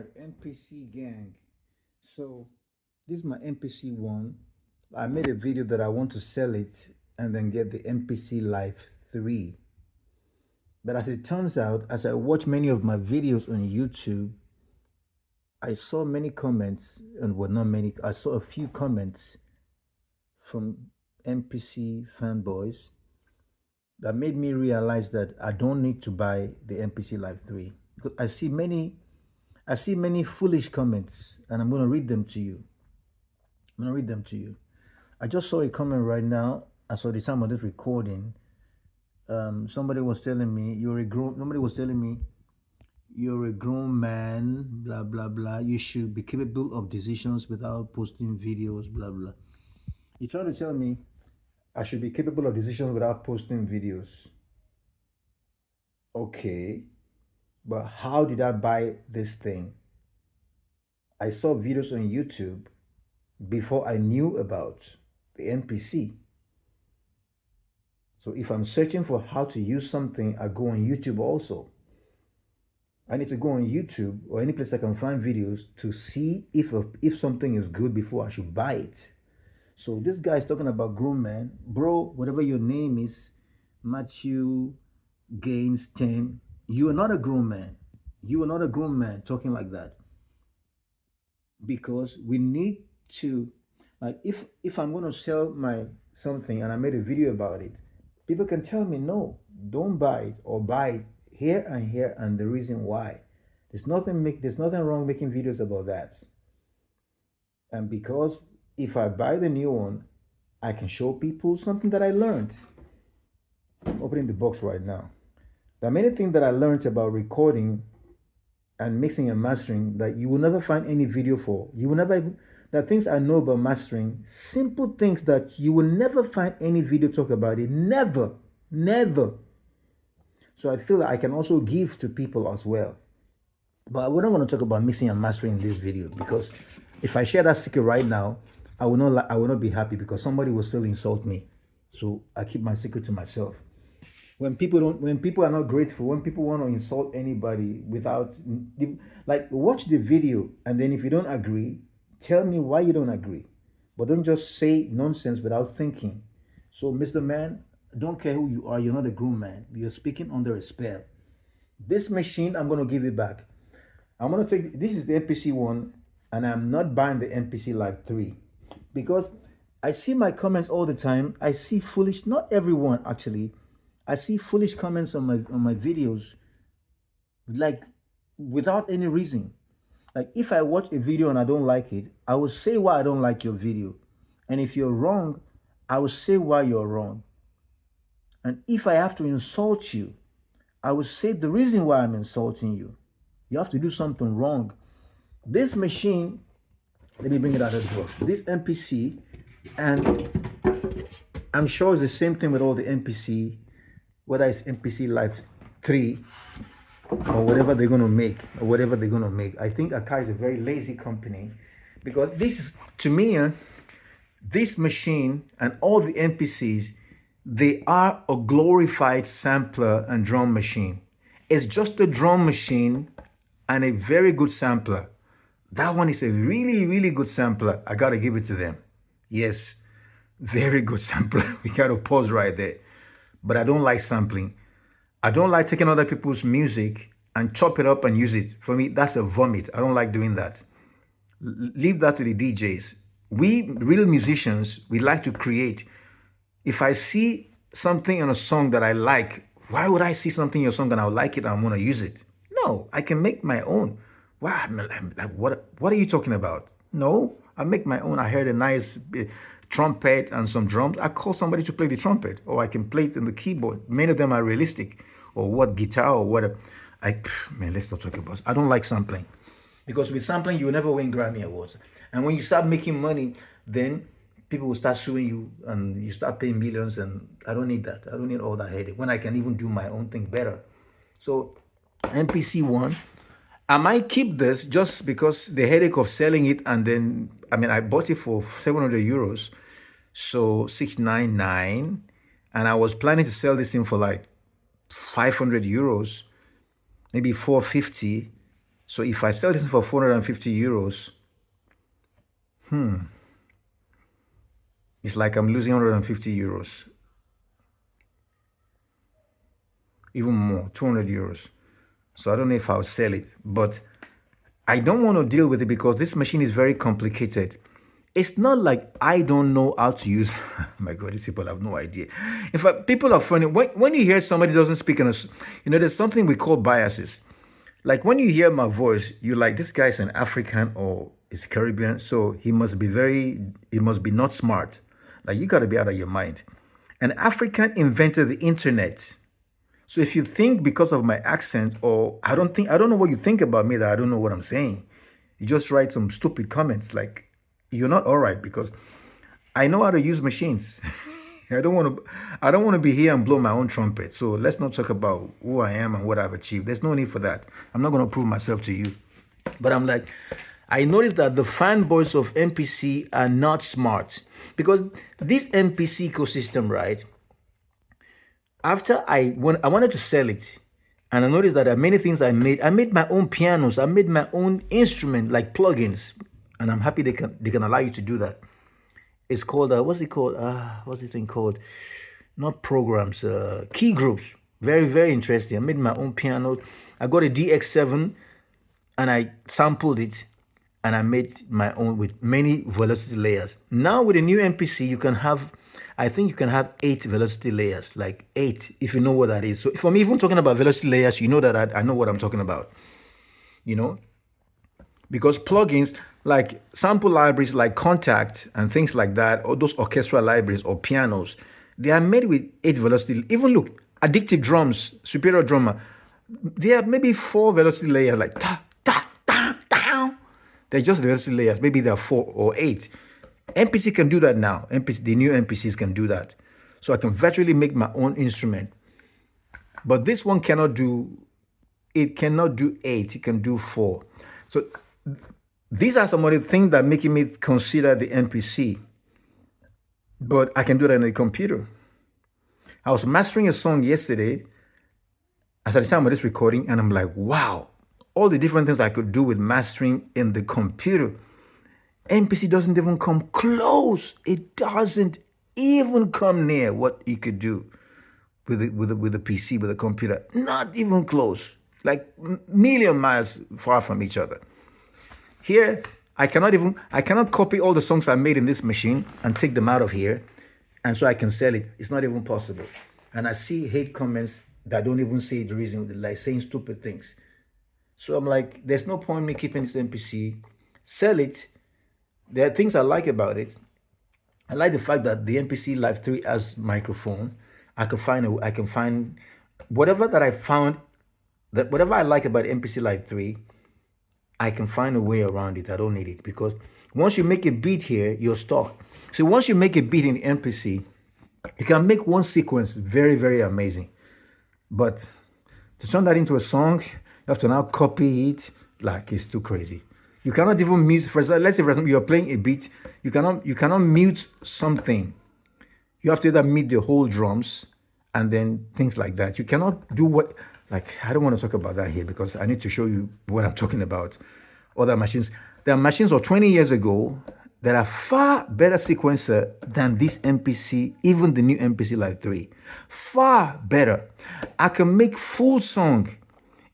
right, MPC gang. So this is my MPC one. I made a video that I want to sell it and then get the MPC Live 3. But as it turns out, as I watch many of my videos on YouTube, I saw many comments, and well, not many, I saw a few comments from MPC fanboys that made me realize that I don't need to buy the MPC Live 3 because I see many foolish comments, and I'm going to read them to you. I just saw a comment right now. I saw the time of this recording. Somebody was telling me nobody was telling me you're a grown man, blah blah blah. You should be capable of decisions without posting videos, blah blah. You're trying to tell me I should be capable of decisions without posting videos. Okay, but how did I buy this thing? I saw videos on YouTube before I knew about the MPC. So if I'm searching for how to use something, I go on YouTube also. I need to go on YouTube or any place I can find videos to see if something is good before I should buy it. So this guy is talking about grown man. Bro, whatever your name is, Matthew Gaines 10, you are not a grown man. You are not a grown man talking like that. Because we need to, like, if I'm going to sell my something and I made a video about it, people can tell me no, don't buy it, or buy it here and the reason why. There's nothing wrong making videos about that. And because if I buy the new one, I can show people something that I learned. I'm opening the box right now. There are many things that I learned about recording and mixing and mastering that you will never find any video for. You will never even, there are things I know about mastering, simple things that you will never find any video talk about it. Never. So I feel that I can also give to people as well. But we're not going to talk about mixing and mastering in this video, because if I share that secret right now, I will not be happy, because somebody will still insult me. So I keep my secret to myself. When people are not grateful, when people want to insult anybody without, like, watch the video, and then if you don't agree, tell me why you don't agree. But don't just say nonsense without thinking. So, Mr. Man, don't care who you are, you're not a grown man. You're speaking under a spell. This machine, I'm going to give it back. I'm going to take, this is the MPC one, and I'm not buying the MPC Live 3. Because I see my comments all the time. I see foolish, not everyone actually, I see foolish comments on my videos, like, without any reason. Like, if I watch a video and I don't like it, I will say why I don't like your video. And if you're wrong, I will say why you're wrong. And if I have to insult you, I will say the reason why I'm insulting you. You have to do something wrong. This machine, let me bring it out of the box. This MPC, and I'm sure it's the same thing with all the MPC, whether it's MPC Live 3 or whatever they're going to make, I think Akai is a very lazy company, because this is, to me, this machine and all the MPCs, they are a glorified sampler and drum machine. It's just a drum machine and a very good sampler. That one is a really, really good sampler. I got to give it to them. Yes, very good sampler. We got to pause right there. But I don't like sampling. I don't like taking other people's music and chop it up and use it. For me, that's a vomit. I don't like doing that. Leave that to the DJs. We real musicians, we like to create. If I see something in a song that I like, why would I see something in your song and I like it and I want to use it? No, I can make my own. Wow, like, what are you talking about? No, I make my own. I heard a nice trumpet and some drums. I call somebody to play the trumpet, or I can play it in the keyboard. Many of them are realistic, or what, guitar or whatever. Man, let's not talk about it. I don't like sampling, because with sampling you will never win Grammy Awards. And when you start making money, then people will start suing you and you start paying millions, and I don't need that. I don't need all that headache when I can even do my own thing better. So MPC one, I might keep this just because the headache of selling it, and then, I mean, I bought it for 700 euros, so 699, and I was planning to sell this thing for like 500 euros, maybe 450. So if I sell this for 450 euros, it's like I'm losing 150 euros. Even more, 200 euros. So I don't know if I'll sell it, but I don't want to deal with it because this machine is very complicated. It's not like I don't know how to use. My God, these people have no idea. In fact, people are funny. When you hear somebody doesn't speak in a, there's something we call biases. Like when you hear my voice, you're like, this guy's an African or is Caribbean, so he must be not smart. Like you got to be out of your mind. An African invented the internet. So if you think because of my accent, or I don't know what you think about me that I don't know what I'm saying, you just write some stupid comments like you're not all right because I know how to use machines. I don't want to be here and blow my own trumpet. So let's not talk about who I am and what I've achieved. There's no need for that. I'm not going to prove myself to you. But I'm like, I noticed that the fanboys of MPC are not smart because this MPC ecosystem, right? After I wanted to sell it, and I noticed that there are many things I made. I made my own pianos. I made my own instrument, like plugins, and I'm happy they can allow you to do that. It's called what's it called? What's the thing called? Not programs, key groups. Very, very interesting. I made my own piano. I got a DX7 and I sampled it and I made my own with many velocity layers. Now with the new MPC, you can have, I think you can have 8 velocity layers, like 8, if you know what that is. So if I'm even talking about velocity layers, you know that I know what I'm talking about, because plugins like sample libraries like Contact and things like that, or those orchestral libraries or pianos, they are made with 8 velocity. Even look, Addictive Drums, Superior Drummer, they have maybe 4 velocity layers, like ta, ta, ta, ta. They're just velocity layers. Maybe they're 4 or 8. MPC can do that now. The new MPCs can do that. So I can virtually make my own instrument. But this one cannot do 8. It can do 4. So these are some of the things that making me consider the MPC. But I can do that on a computer. I was mastering a song yesterday as at the time of this recording, and I'm like, wow, all the different things I could do with mastering in the computer. MPC doesn't even come close. It doesn't even come near what you could do with a PC, with a computer. Not even close. Like million miles far from each other. Here, I cannot copy all the songs I made in this machine and take them out of here, and so I can sell it. It's not even possible. And I see hate comments that don't even say the reason, like saying stupid things. So I'm like, there's no point in me keeping this MPC. Sell it. There are things I like about it. I like the fact that the MPC Live 3 has microphone. I can find whatever that I found, that whatever I like about MPC Live 3, I can find a way around it. I don't need it because once you make a beat here, you're stuck. So once you make a beat in MPC, you can make one sequence very, very amazing. But to turn that into a song, you have to now copy it. Like, it's too crazy. You cannot even mute. Let's say, for example, you're playing a beat. You cannot mute something. You have to either mute the whole drums and then things like that. You cannot do what, like, I don't want to talk about that here because I need to show you what I'm talking about. Other machines. There are machines of 20 years ago that are far better sequencer than this MPC, even the new MPC Live 3. Far better. I can make full song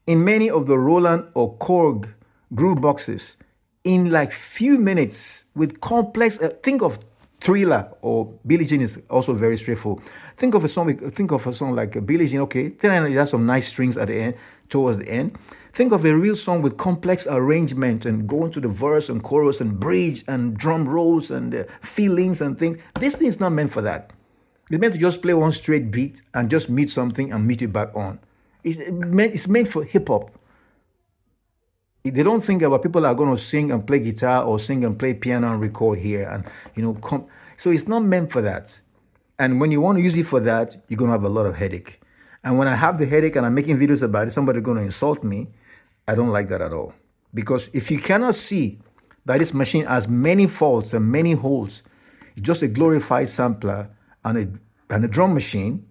in many of the Roland or Korg groove boxes in like few minutes with complex, think of Thriller or Billie Jean is also very straightforward. Think of a song like Billie Jean, okay, then it has some nice strings at the end, towards the end. Think of a real song with complex arrangement and going to the verse and chorus and bridge and drum rolls and feelings and things. This thing is not meant for that. It's meant to just play one straight beat and just mute something and mute it back on. It's meant for hip hop. They don't think about people are going to sing and play guitar or sing and play piano and record here. And, so it's not meant for that. And when you want to use it for that, you're going to have a lot of headache. And when I have the headache and I'm making videos about it, somebody's going to insult me. I don't like that at all. Because if you cannot see that this machine has many faults and many holes, it's just a glorified sampler and a drum machine,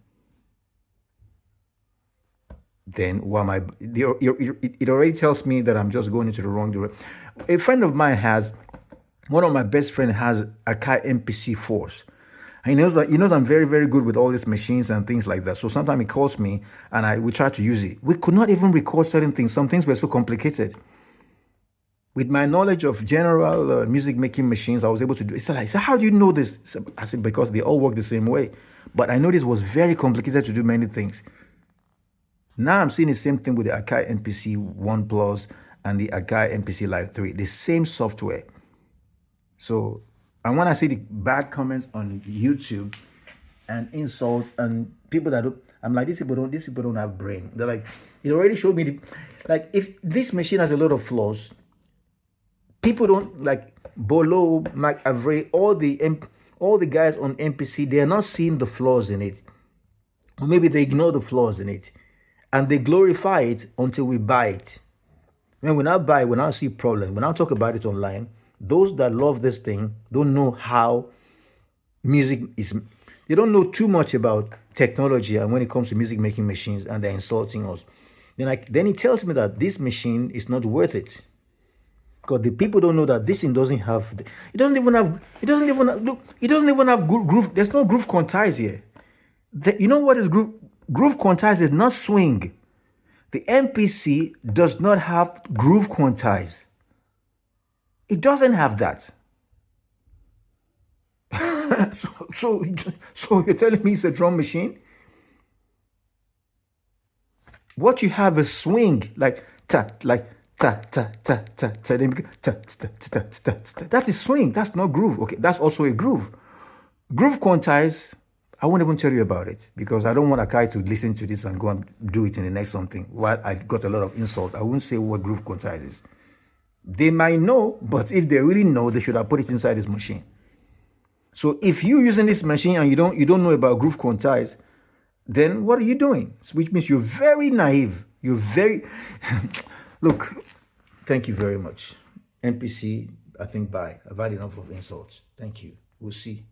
then why am I? It already tells me that I'm just going into the wrong direction. A friend of mine has, one of my best friend has Akai MPC 4s. He knows I'm very, very good with all these machines and things like that. So sometimes he calls me and we try to use it. We could not even record certain things. Some things were so complicated. With my knowledge of general music making machines, I was able to do it. So like, so how do you know this? I said, because they all work the same way. But I know this was very complicated to do many things. Now I'm seeing the same thing with the Akai MPC OnePlus and the Akai MPC Live 3, the same software. So, and when I see the bad comments on YouTube and insults and people that don't, I'm like, these people don't have brain. They're like, it already showed me like, if this machine has a lot of flaws, people don't like Bolo, Mac Avray, all the guys on MPC, they're not seeing the flaws in it. Or maybe they ignore the flaws in it. And they glorify it until we buy it. When we now buy, we now see problems. When I talk about it online, those that love this thing don't know how music is. They don't know too much about technology and when it comes to music making machines, and they're insulting us. Then he tells me that this machine is not worth it. Because the people don't know that this thing doesn't have, it doesn't even have groove. There's no groove quantize here. You know what is groove? Groove quantize is not swing. The MPC does not have groove quantize. It doesn't have that. so you're telling me it's a drum machine? What you have is swing, like ta, like ta ta ta ta ta, ta ta ta ta ta ta. That is swing. That's not groove. Okay, that's also a groove. Groove quantize, I won't even tell you about it because I don't want Akai to listen to this and go and do it in the next something. While I got a lot of insult, I won't say what groove quantize is. They might know, but if they really know, they should have put it inside this machine. So if you're using this machine and you don't know about groove quantize, then what are you doing? Which means you're very naive. You're very look. Thank you very much, MPC. I think bye. I've had enough of insults. Thank you. We'll see.